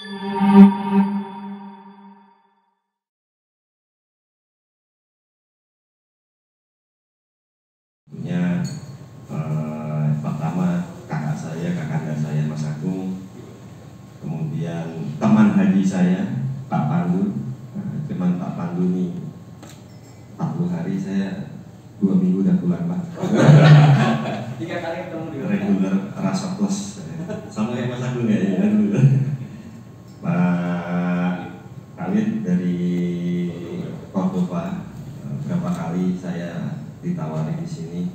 Punya pertama kakak kakanda saya Mas Agung, kemudian teman haji saya Pak Pandu. Cuman Pak Pandu nih 40 hari, saya 2 minggu udah pulang Pak. 3 kali ketemu di regular rasa plus sama kayak Mas Agung ya. Pak Khalid dari Cordoba, berapa kali saya ditawari di sini,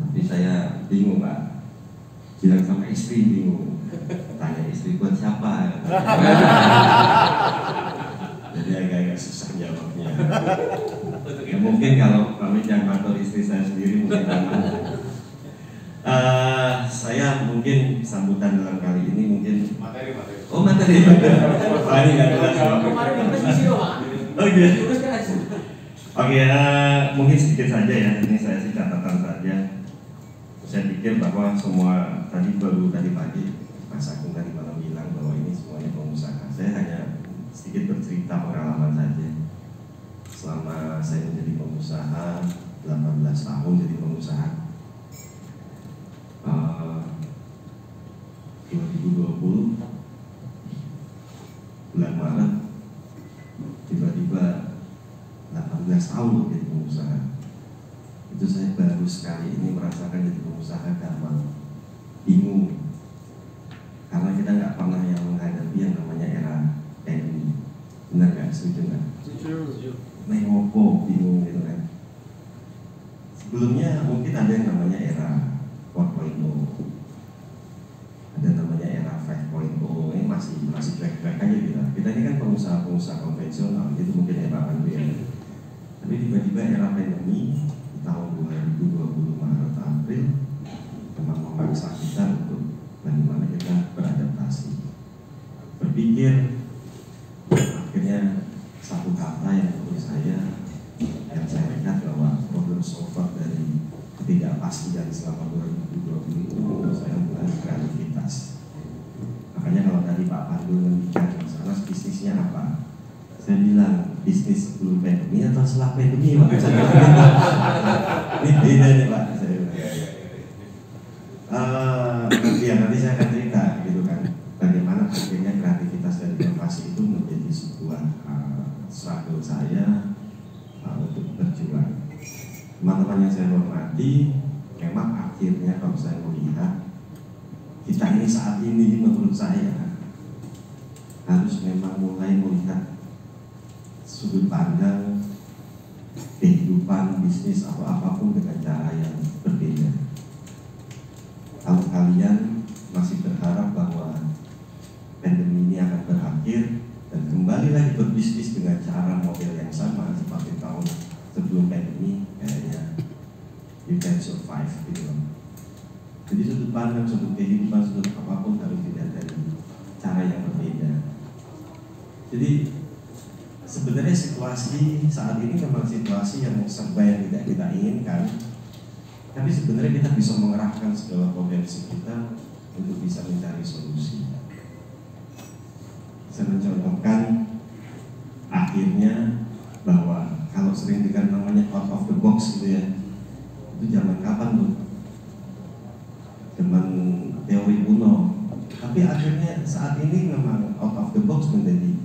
tapi saya bingung Pak. Bilang sama istri bingung, tanya istri buat siapa. Jadi agak-agak susah jawabnya. Ya mungkin kalau kami yang kantor istri saya sendiri mungkin saya mungkin sambutan dalam kali ini mungkin materi. Oh materi. Ini nggak jelas. Oke, mungkin sedikit saja ya. Ini saya sih catatan saja. Saya pikir bahwa semua tadi pagi Mas Agung tadi malam bilang bahwa ini semuanya pengusaha. Saya hanya sedikit bercerita pengalaman saja. Selama saya menjadi pengusaha 18 tahun jadi pengusaha. 2020 bulan Maret tiba-tiba 18 tahun jadi pengusaha. Itu saya baru sekali ini merasakan jadi pengusaha gampang, bingung, karena kita nggak pernah yang menghadapi yang namanya era pandemi. Benar nggak? Setuju nggak? Setuju. Mengopo, bingung gitu kan. Sebelumnya mungkin ada yang namanya era 4.0, ada namanya era 5.0, ini masih cuek-cuek aja gitu. Kita ini kan pengusaha konvensional, itu mungkin era baru ya. Tapi tiba-tiba era pandemi di tahun 2020 Maret April memang memaksa kita untuk bagaimana kita beradaptasi, berpikir. Akhirnya satu kata yang menurut saya lihat bahwa problem solver dari ketidakpastian selama 2020 itu menurut saya bukan kreativitas. Makanya kalau tadi Pak Pandu membicara masalah bisnisnya apa, saya bilang bisnis sebelum pandemi atau setelah pandemi Pak. Ini beda nih Pak. Nanti saya akan cerita gitu kan, bagaimana akhirnya kreativitas dan inovasi itu menjadi sebuah struggle saya untuk berjuang. Teman-teman yang saya hormati, memang akhirnya kalau saya melihat kita ini saat ini menurut saya harus memang mulai melihat sudut pandang kehidupan, bisnis atau apapun dengan cara yang berbeda. Kalau kalian masih berharap bahwa pandemi ini akan berakhir dan kembali lagi berbisnis dengan cara model yang sama seperti tahun sebelum pandemi, kayaknya you can survive gitu. Jadi sudut pandang, sudut kehidupan, sudut apapun harus dilihat dari cara yang berbeda. Jadi sebenarnya situasi saat ini memang situasi yang serba yang tidak kita inginkan, tapi sebenarnya kita bisa mengerahkan segala potensi kita untuk bisa mencari solusi. Saya mencontohkan akhirnya bahwa kalau sering dengan namanya out of the box gitu ya, itu zaman kapan tuh? Zaman teori kuno. Tapi akhirnya saat ini memang out of the box menjadi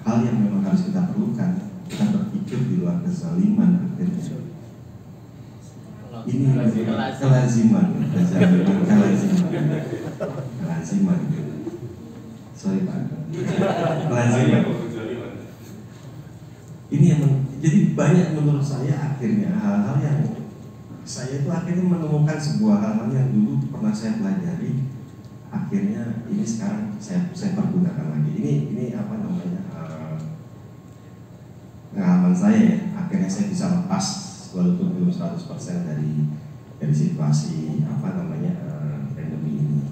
hal yang memang harus kita perlukan. Kita berpikir di luar kezaliman akhirnya. Ini kelaziman. Sorry Pak. Kelaziman. Ini yang jadi banyak menurut saya akhirnya hal-hal yang saya itu akhirnya menemukan sebuah hal-hal yang dulu pernah saya pelajari. Akhirnya ini sekarang saya pergunakan lagi. Ini apa namanya pengalaman saya ya. Akhirnya saya bisa lepas walaupun belum 100% dari situasi apa namanya pandemi ini.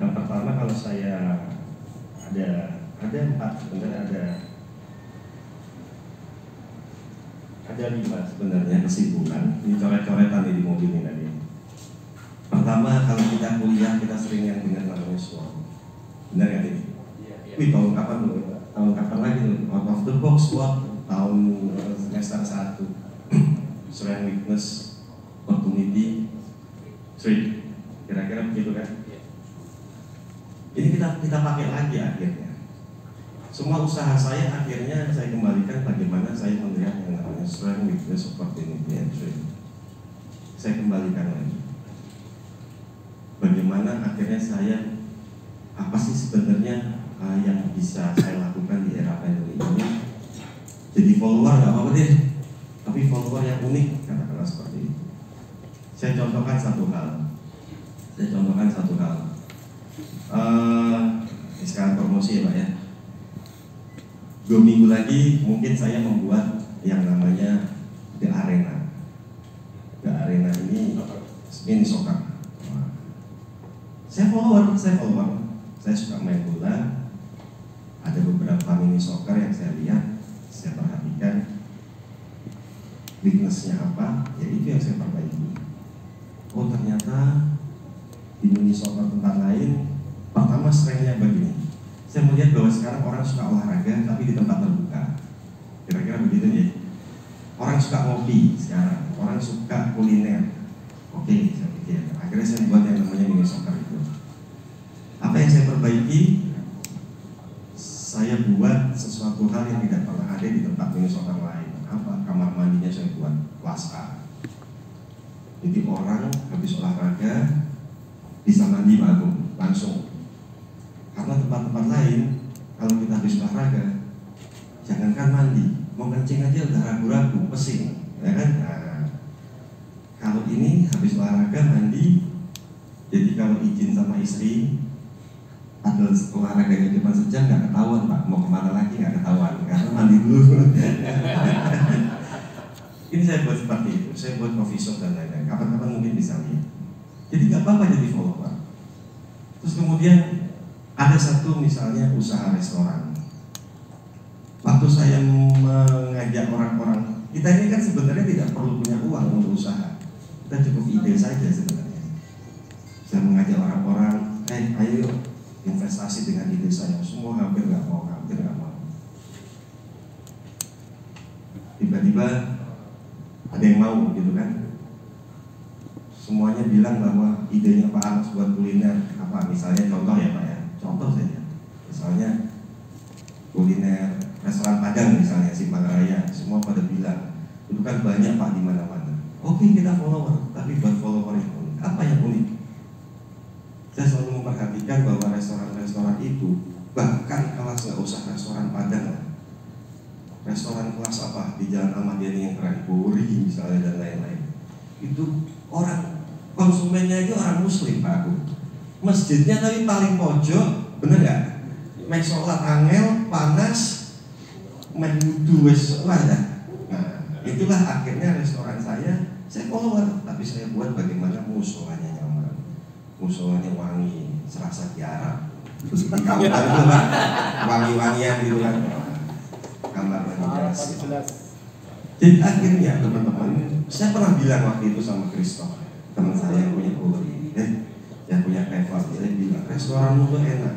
Yang pertama kalau saya ada 4 sebenarnya ada 5 sebenarnya kesibukan. Ini coret-coretan di mobil ini tadi. Pertama kalau kita kuliah kita sering yang dengar namanya SWOT. SWOT tahun semester 1, Strength, Weakness, Opportunity, Threat, kira-kira begitu kan? Ini kita pakai lagi akhirnya. Semua usaha saya akhirnya saya kembalikan bagaimana saya melihat yang namanya Strength, Weakness, Opportunity, and Threat. Saya kembalikan lagi. Bagaimana akhirnya saya, apa sih sebenarnya yang bisa saya lakukan di era pandemi ini? Jadi follower nggak apa-apa deh, tapi follower yang unik, katakanlah seperti itu. Saya contohkan satu hal. Sekarang promosi ya Pak ya. 2 minggu lagi mungkin saya membuat yang namanya The Arena. The Arena ini mini soccer. Saya follower. Saya suka main bola. Ada beberapa mini soccer yang saya lihat, saya perhatikan weakness-nya apa, ya itu yang saya perbaiki. Oh ternyata di mini soccer tempat lain, pertama strength-nya begini. Saya melihat bahwa sekarang orang suka olahraga tapi di tempat terbuka. Kira-kira begitu ya. Orang suka ngopi sekarang, orang suka kuliner. Oke, saya pikir. Akhirnya saya buat yang namanya mini soccer itu. Apa yang saya perbaiki? Saya buat sesuatu hal yang tidak pernah ada di tempat mini soccer lain. Apa? Kamar mandinya saya buat kelas A. Jadi orang habis olahraga bisa mandi baru langsung. Karena tempat-tempat lain kalau kita habis olahraga, jangankan mandi, mau kencing aja udah ragu-ragu, pesing, ya kan? Nah, kalau ini habis olahraga mandi, jadi kalau izin sama istri, padahal olahraganya cuma sejam nggak ketahuan Pak, mau kemana lagi nggak ketahuan, karena mandi dulu. Ini saya buat seperti itu, saya buat coffee shop dan lain-lain. Kapan-kapan mungkin bisa lihat. Jadi nggak apa-apa jadi follower. Terus kemudian ada satu misalnya usaha restoran. Waktu saya mengajak orang-orang, kita ini kan sebenarnya tidak perlu punya uang untuk usaha. Kita cukup ide saja sebenarnya. Saya mengajak orang-orang, ayo investasi dengan ide saya. Semua hampir nggak mau. Tiba-tiba ada yang mau gitu kan. Semuanya bilang bahwa idenya Pak Alex buat kuliner apa, misalnya contoh ya Pak ya. Contoh saja, misalnya kuliner restoran Padang misalnya Simpang Raya, semua pada bilang itu kan banyak Pak di mana-mana. Oke kita follower, tapi buat follower yang unik. Apa yang unik? Saya selalu memperhatikan bahwa restoran-restoran itu bahkan kelas nggak usah restoran Padang lah. Restoran kelas apa di Jalan Ahmad Yani yang keren, Puri misalnya dan lain-lain. Itu orang konsumennya itu orang Muslim Pak Agung. Masjidnya tapi paling pojok, bener gak? Main sholat angel, panas, main wudu wes wadah. Nah, itulah akhirnya restoran saya follower, tapi saya buat bagaimana musolanya nyaman, musolanya wangi, serasa tiara. Terus di kamar itu Pak, wangi-wangian gitu kan, kamar mandinya jelas. Jadi akhirnya teman-teman, saya pernah bilang waktu itu sama Christoph, teman saya yang punya Puri, yang punya Evan, saya bilang restoranmu tuh enak,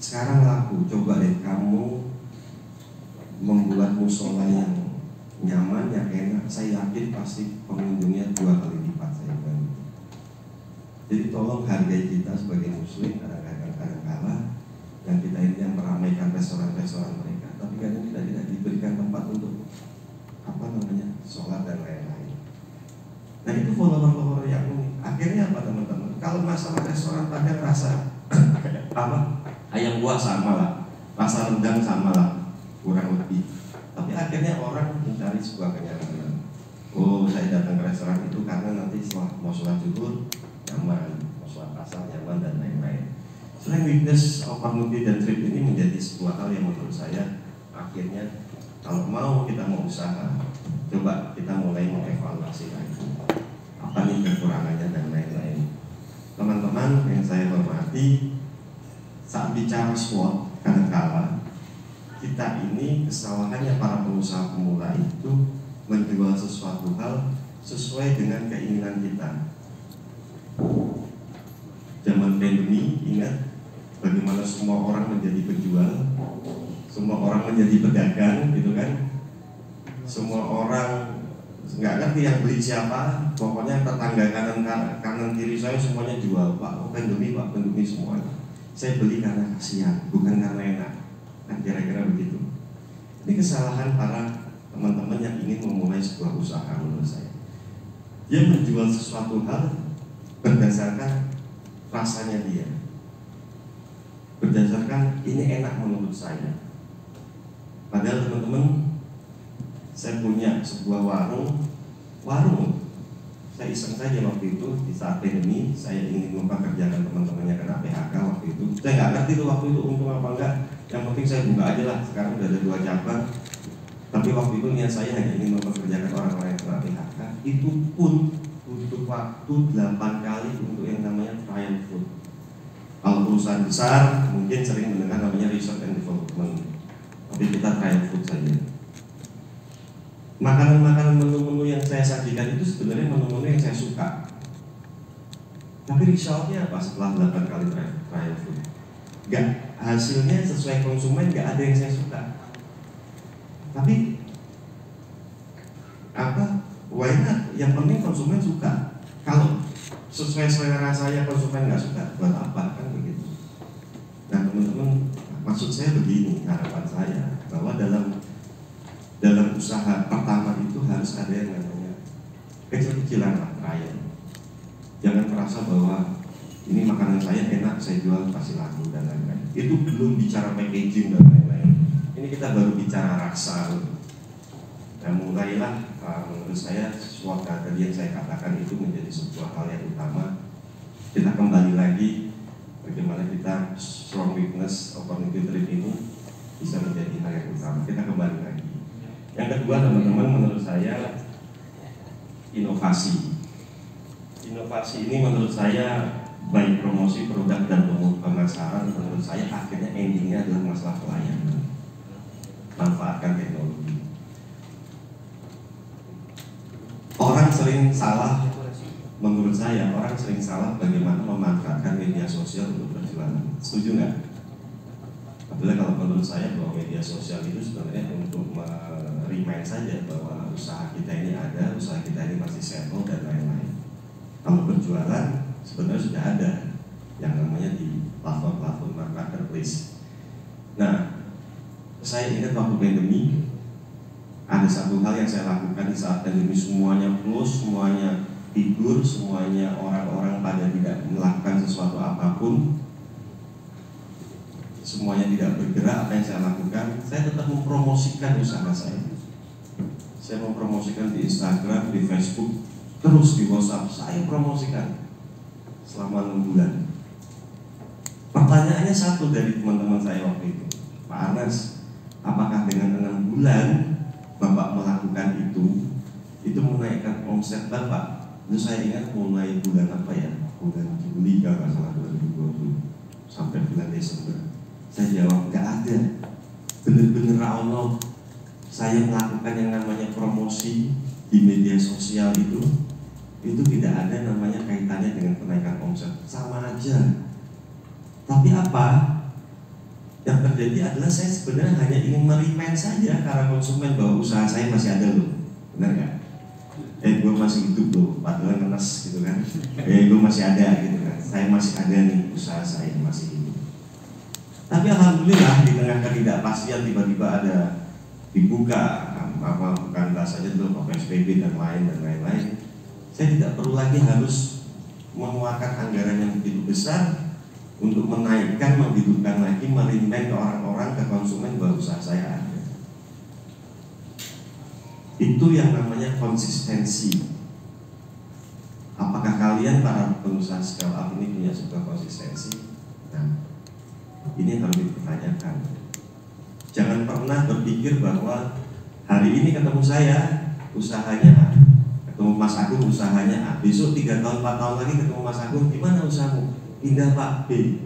sekarang laku, coba deh kamu membuat musola yang nyaman, yang enak, saya yakin pasti pengunjungnya 2 kali lipat, saya bilang. Jadi tolong hargai kita sebagai muslim, kadang-kadang yang kita ini yang meramaikan restoran-restoran mereka, tapi kadang kita tidak diberikan tempat untuk sholat dan lain-lain. Nah itu follower-follower yang unik. Akhirnya apa teman-teman? Kalau masalah restoran Padang rasa apa? Ayam buah sama lah, rasa rendang sama lah, kurang lebih. Tapi akhirnya orang mencari sebuah kenyamanan. Oh saya datang ke restoran itu karena nanti setelah mau sholat zuhur nyaman, mau sholat asar nyaman dan lain-lain. Strength, weakness, opportunity dan threat ini menjadi sebuah hal yang menurut saya akhirnya kalau kita mau usaha, coba kita mulai mengevaluasi lagi apa nih kekurangannya dan lain-lain. Teman-teman yang saya hormati, saat bicara SWOT kadang-kala kita ini kesalahannya para pengusaha pemula itu menjual sesuatu hal sesuai dengan keinginan kita. Zaman pandemi, ingat bagaimana semua orang menjadi penjual. semua orang menjadi pedagang gitu kan, semua orang nggak ngerti yang beli siapa, pokoknya tetangga kanan kiri saya semuanya jual, Pak, Indomie Pak, Indomie semuanya. Saya beli karena kasihan, bukan karena enak. Nah, kira-kira begitu. Ini kesalahan para teman-teman yang ingin memulai sebuah usaha menurut saya. Dia menjual sesuatu hal berdasarkan rasanya dia, berdasarkan ini enak menurut saya. Padahal teman-teman, saya punya sebuah warung. Saya iseng saja waktu itu di saat pandemi, saya ingin mempekerjakan teman-temannya kena PHK waktu itu. Saya nggak ngerti tuh waktu itu untung apa enggak. Yang penting saya buka aja lah. Sekarang udah ada 2 cabang. Tapi waktu itu niat saya hanya ingin mempekerjakan orang-orang yang kena PHK. Itu pun butuh waktu 8 kali untuk yang namanya trial food. Kalau perusahaan besar mungkin sering mendengar namanya research and development. Tapi kita trial food saja. Makanan-makanan menu-menu yang saya sajikan itu sebenarnya menu-menu yang saya suka. Tapi resultnya apa setelah 8 kali trial food? Gak, hasilnya sesuai konsumen gak ada yang saya suka. Tapi apa? Why not? Yang penting konsumen suka. Kalau sesuai selera saya konsumen gak suka, buat apa kan begitu? Nah teman-teman, maksud saya begini, harapan saya bahwa dalam usaha pertama itu harus ada yang namanya kecil-kecilan lah, trial. Jangan merasa bahwa ini makanan saya enak, saya jual pasti laku dan lain-lain. Itu belum bicara packaging dan lain-lain. Ini kita baru bicara rasa. Nah mulailah menurut saya sesuatu tadi yang saya katakan itu menjadi sebuah hal yang utama. Kita kembali lagi bagaimana kita strong weakness opportunity trade ini bisa menjadi hal yang utama. Kita kembali lagi. Yang kedua teman-teman, menurut saya inovasi. Inovasi ini menurut saya baik promosi produk dan pemasaran, menurut saya akhirnya endingnya adalah masalah pelayanan. Manfaatkan teknologi. Orang sering salah, menurut saya orang sering salah bagaimana memanfaatkan media sosial untuk berjualan. Setuju nggak? Apalagi kalau menurut saya bahwa media sosial itu sebenarnya untuk remind saja bahwa usaha kita ini ada, usaha kita ini masih settle dan lain-lain. Kalau berjualan sebenarnya sudah ada yang namanya di platform-platform marketplace. Nah, saya ingat waktu pandemi ada satu hal yang saya lakukan di saat pandemi, semuanya close, semuanya tidur, semuanya orang-orang pada tidak melakukan sesuatu apapun, semuanya tidak bergerak. Apa yang saya lakukan? Saya tetap mempromosikan usaha saya. Saya mempromosikan di Instagram, di Facebook, terus di WhatsApp. Saya promosikan selama 6 bulan. Pertanyaannya satu dari teman-teman saya waktu itu, Pak Anas, apakah dengan 6 bulan Bapak melakukan itu menaikkan omset Bapak? Itu saya ingat mulai bulan apa ya? Bulan Juli kalau nggak salah 2020 sampai bulan Desember. Saya jawab nggak ada. Bener-bener Allah. Saya melakukan yang namanya promosi di media sosial itu tidak ada namanya kaitannya dengan kenaikan omset, sama aja. Tapi apa yang terjadi adalah saya sebenarnya hanya ingin merimain saja karena konsumen bahwa usaha saya masih ada loh, benar nggak? Gue masih hidup loh, padahal ngenes gitu kan? Gue masih ada gitu kan? Saya masih ada nih, usaha saya masih hidup. Tapi alhamdulillah di tengah ketidakpastian tiba-tiba ada dibuka bukan bahasanya dulu PSBB dan lain-lain. Saya tidak perlu lagi harus mengeluarkan anggaran yang begitu besar untuk menaikkan, menghidupkan lagi, merimain ke orang-orang, ke konsumen bahwa usaha saya ada. Itu yang namanya konsistensi. Apakah kalian para pengusaha scale up ini punya sebuah konsistensi? Nah, ini harus dipertanyakan. Jangan pernah berpikir bahwa hari ini ketemu saya usahanya A, ketemu Mas Agung usahanya A, besok 3 tahun 4 tahun lagi ketemu Mas Agung, gimana usahamu? Pindah Pak B.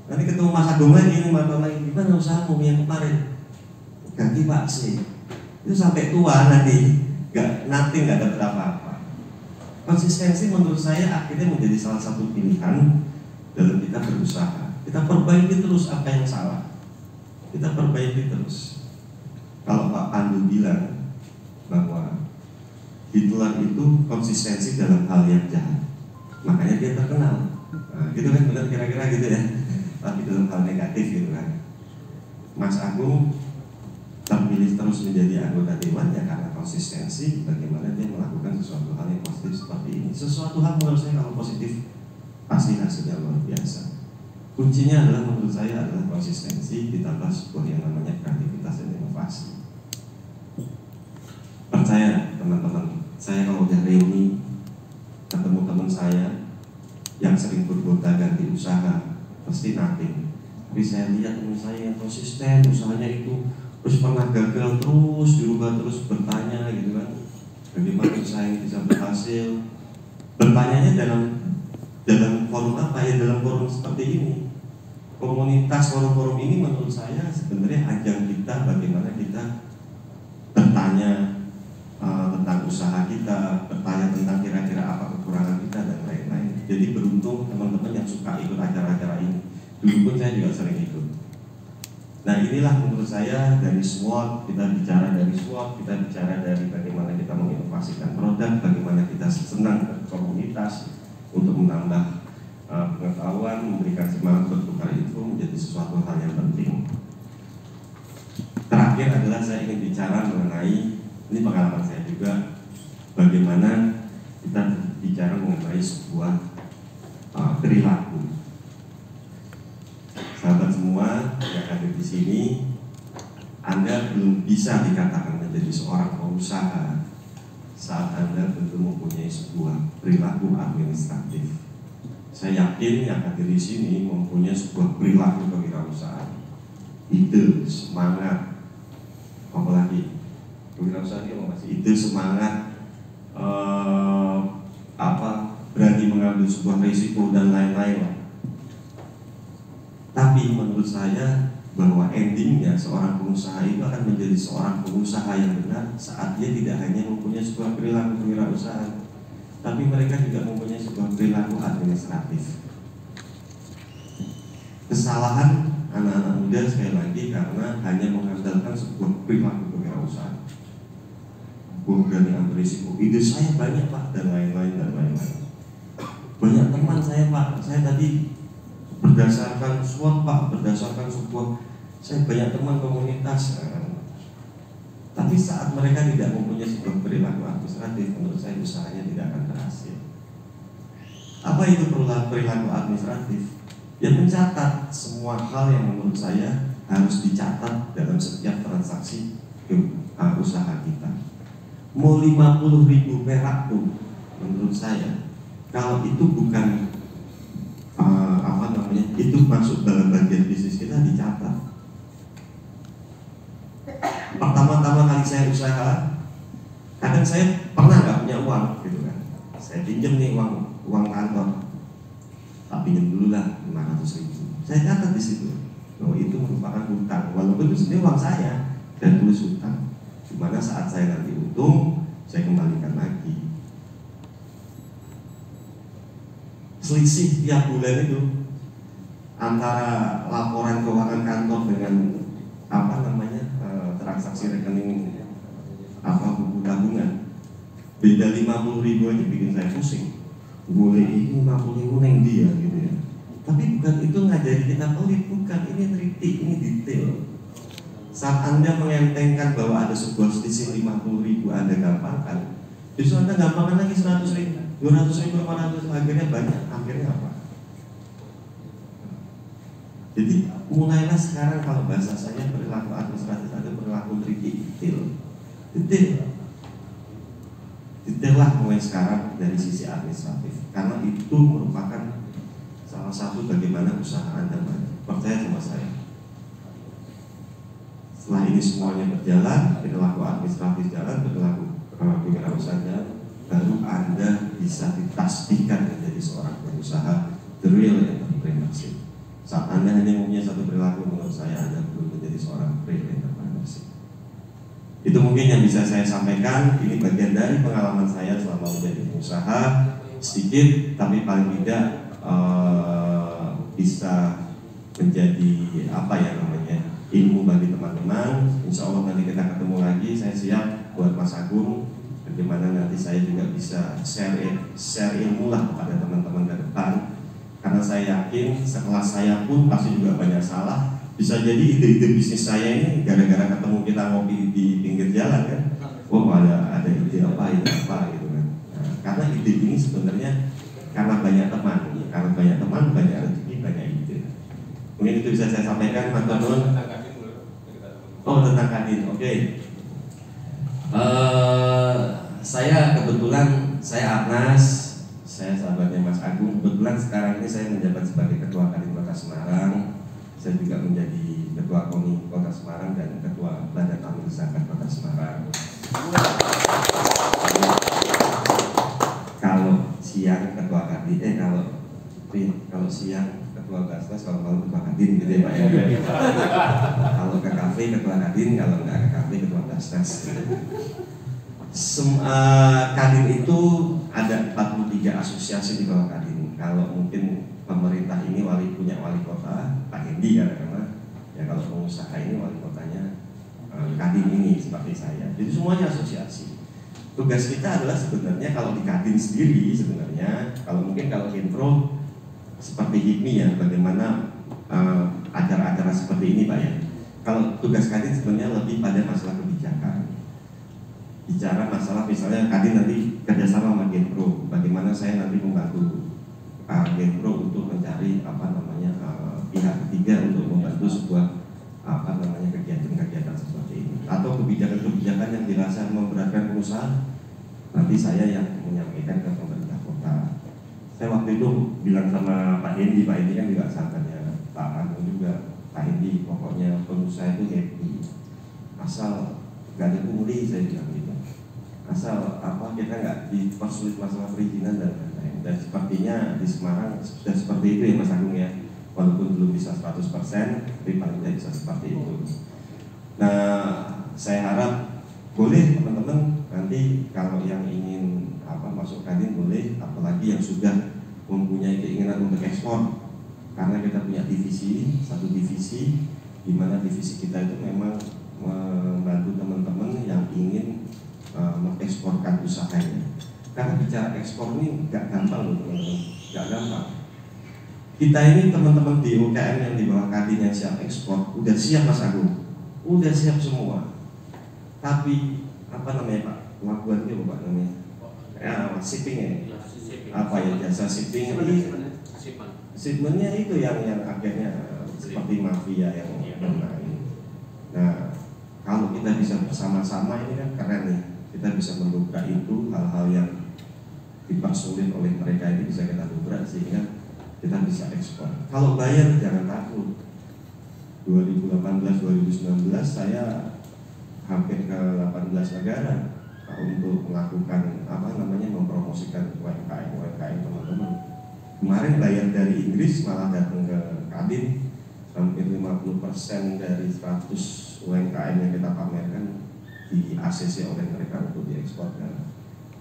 Nanti ketemu Mas Agung lagi 5 tahun lagi, gimana usahamu yang kemarin? Ganti Pak C. Itu sampai tua nanti nggak dapat apa-apa. Konsistensi menurut saya akhirnya menjadi salah satu pilihan dalam kita berusaha. Kita perbaiki terus apa yang salah. kita perbaiki terus. Kalau Pak Pandu bilang bahwa Hitler itu konsistensi dalam hal yang jahat, makanya dia terkenal. Nah, gitu kan, benar kira-kira gitu ya. Tapi dalam hal negatif gitu kan. Mas Agung terpilih terus menjadi anggota dewan ya karena konsistensi bagaimana dia melakukan sesuatu hal yang positif seperti ini. Sesuatu hal menurut saya kalau positif pasti hasilnya luar biasa. Kuncinya adalah menurut saya adalah konsistensi ditambah sebuah yang namanya kreativitas dan inovasi. Percaya teman-teman, saya kalau udah reuni ketemu teman saya yang sering bergonta ganti usaha pasti nothing. Tapi saya lihat teman saya yang konsisten usahanya itu terus pernah gagal terus dirubah terus, bertanya gitu kan, bagaimana usaha yang bisa berhasil. Bertanyanya dalam forum apa ya, dalam forum seperti ini. Komunitas forum-forum ini menurut saya sebenarnya ajang kita bagaimana kita bertanya tentang usaha kita, bertanya tentang kira-kira apa kekurangan kita dan lain-lain. Jadi beruntung teman-teman yang suka ikut acara-acara ini. Dulu pun saya juga sering ikut. Nah inilah menurut saya dari SWOT, kita bicara dari SWOT, kita bicara dari bagaimana kita menginovasikan produk, bagaimana kita senang ke komunitas untuk menambah pengetahuan, memberikan semangat bertukar info menjadi sesuatu hal yang penting. Terakhir adalah saya ingin bicara mengenai, ini pengalaman saya juga, bagaimana kita bicara mengenai sebuah perilaku. Sahabat semua yang ada di sini, Anda belum bisa dikatakan menjadi seorang pengusaha saat Anda belum mempunyai sebuah perilaku administratif. Saya yakin yang hadir di sini mempunyai sebuah perilaku kewirausahaan, ide, semangat, apalagi kewirausahaan itu masih ide, semangat, berani mengambil sebuah risiko dan lain-lain. Tapi menurut saya bahwa endingnya seorang pengusaha itu akan menjadi seorang pengusaha yang benar saat dia tidak hanya mempunyai sebuah perilaku kewirausahaan, tapi mereka juga mempunyai sebuah perilaku administratif. Kesalahan anak-anak muda sekali lagi karena hanya mengandalkan sebuah perilaku kewirausahaan. Berani ambil risiko, ide saya banyak Pak, dan lain-lain dan lain-lain. Banyak teman saya Pak, saya tadi berdasarkan SWOT Pak, berdasarkan sebuah, saya banyak teman komunitas. Tapi saat mereka tidak mempunyai sebuah perilaku administratif, menurut saya usahanya tidak akan berhasil. Apa itu perilaku administratif? Ya mencatat semua hal yang menurut saya harus dicatat dalam setiap transaksi usaha kita. Mau 50.000 perak tuh, menurut saya kalau itu bukan itu masuk dalam bagian bisnis kita dicatat. Pertama-tama kali saya usaha, kadang saya pernah nggak punya uang gitu kan, saya pinjam nih uang kantor, tak pinjam dulu lah 500.000. Saya catat di situ bahwa itu merupakan hutang, walaupun itu sebenarnya uang saya dan tulis hutang. Dimana saat saya nanti untung, saya kembalikan lagi. Selisih tiap bulan itu antara laporan keuangan kantor dengan transaksi rekening buku tabungan beda 50.000 aja bikin saya pusing. Boleh ini 50.000 neng dia gitu ya. Tapi bukan itu ngajari kita pelit, bukan, ini tritik, ini detail. Saat Anda mengentengkan bahwa ada sebuah selisih 50.000 Anda gampangkan, justru Anda gampangkan lagi 100.000, 200.000, 500, akhirnya banyak. Akhirnya apa? Jadi mulailah sekarang, kalau bahasa saya perilaku administratif ada perilaku tricky, detail lah mulai sekarang dari sisi administratif, karena itu merupakan salah satu bagaimana usaha Anda maju. Percaya sama saya. Setelah ini semuanya berjalan, perilaku administratif jalan, perilaku kewirausahaan jalan, baru Anda bisa dipastikan menjadi seorang pengusaha the real entrepreneurship. Saat Anda hanya mempunyai satu perilaku, menurut saya Anda belum menjadi seorang real entrepreneurship. Itu mungkin yang bisa saya sampaikan. Ini bagian dari pengalaman saya selama menjadi pengusaha, sedikit tapi paling tidak bisa menjadi ilmu bagi teman-teman. Insya Allah nanti kita ketemu lagi. Saya siap buat Mas Agung, bagaimana nanti saya juga bisa share ilmu lah kepada teman-teman ke depan. Karena saya yakin setelah saya pun pasti juga banyak salah. Bisa jadi ide-ide bisnis saya ini gara-gara ketemu kita ngopi di pinggir jalan kan. Oh ada ide apa gitu kan. Nah, karena ide ini sebenarnya karena banyak teman, banyak rezeki, banyak ide. Mungkin itu bisa saya sampaikan, Mas Tonun. Oh tentang Kadin, oke. Saya kebetulan, saya Arnas, saya sahabatnya Mas Agung. Kebetulan sekarang ini saya menjabat sebagai Ketua Kadin Kota Semarang. Saya juga menjadi Ketua KONI Kota Semarang dan Ketua Badan Amil Zakat Kota Semarang. Kalau siang Ketua Kadin, kalau siang Ketua Basnas, kalau malam Ketua Kadin gitu ya Pak ya. Kalau ke kafe Ketua Kadin, kalau nggak ke kafe Ketua Basnas. Kadin itu ada 43 asosiasi di bawah Kadin. Kalau mungkin pemerintah ini punya wali kota Pak Hendi karena ya kalau pengusaha ini wali kotanya Kadin ini seperti saya. Jadi semuanya asosiasi. Tugas kita adalah sebenarnya kalau di Kadin sendiri sebenarnya kalau intro seperti HIPMI ya, bagaimana acara-acara seperti ini Pak ya. Kalau tugas Kadin sebenarnya lebih pada masalah kebijakan. Bicara masalah misalnya Kadin nanti kerjasama sama Genpro, bagaimana saya nanti membantu Genpro untuk mencari pihak ketiga untuk membantu sebuah kegiatan-kegiatan seperti ini, atau kebijakan-kebijakan yang dirasa memberatkan pengusaha, nanti saya yang menyampaikan ke pemerintah kota. Saya waktu itu bilang sama Pak Hendi kan juga sahabatnya Pak Agung juga. Pak Hendi, pokoknya pengusaha itu happy asal gak ada pungli, saya bilang gitu. Asal kita nggak dipersulit masalah perizinan dan lain-lain. Dan sepertinya di Semarang sudah seperti itu ya Mas Agung ya. Walaupun belum bisa 100%, tapi paling tidak bisa seperti itu. Nah, saya harap boleh teman-teman nanti kalau yang ingin masuk Kadin boleh, apalagi yang sudah mempunyai keinginan untuk ekspor. Karena kita punya satu divisi, di mana divisi kita itu memang membantu teman-teman yang ingin mengeksporkan usahanya. Karena bicara ekspor ini nggak gampang loh teman-teman, nggak gampang. Kita ini teman-teman di UKM yang di bawah Kadin yang siap ekspor, udah siap Mas Agung, udah siap semua. Tapi Pak? Labuan itu Pak namanya? Shipping ya? Jasa shipping ini? Shipmentnya itu yang akhirnya seperti mafia yang lain. Nah, kalau kita bisa bersama-sama ini kan keren nih. Kita bisa mendobrak itu, hal-hal yang dipersulit oleh mereka ini bisa kita dobrak sehingga kita bisa ekspor. Kalau bayar jangan takut. 2018-2019 saya hampir ke 18 negara untuk melakukan mempromosikan UMKM teman-teman. Kemarin bayar dari Inggris malah datang ke Kadin, hampir 50% dari 100 UMKM yang kita pamerkan di ACC oleh mereka untuk diekspor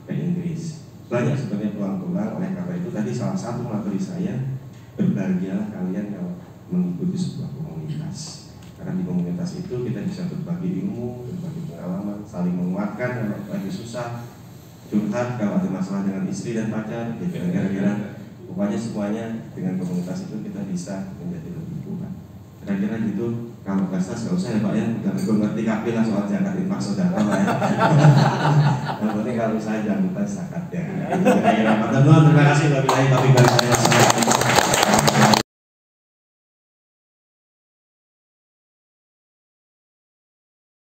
ke Inggris. Banyak sebenarnya peluang-peluang. Oleh karena itu tadi salah satu materi saya, berbahagialah kalian kalau mengikuti sebuah komunitas. Karena di komunitas itu kita bisa berbagi ilmu, berbagi pengalaman, saling menguatkan kalau lagi susah, curhat kalau ada masalah dengan istri dan pacar, kira-kira pokoknya semuanya dengan komunitas itu kita bisa menjadi lebih kuat. Kira-kira gitu. Kalau Basnas nggak usah ya Pak ya, udah gue ngerti kapi lah soal zakat infak saudara Pak ya. Yang penting kalau saya jangan lupa zakat ya. Terima kasih. Wabillahi taufiq wal hidayah.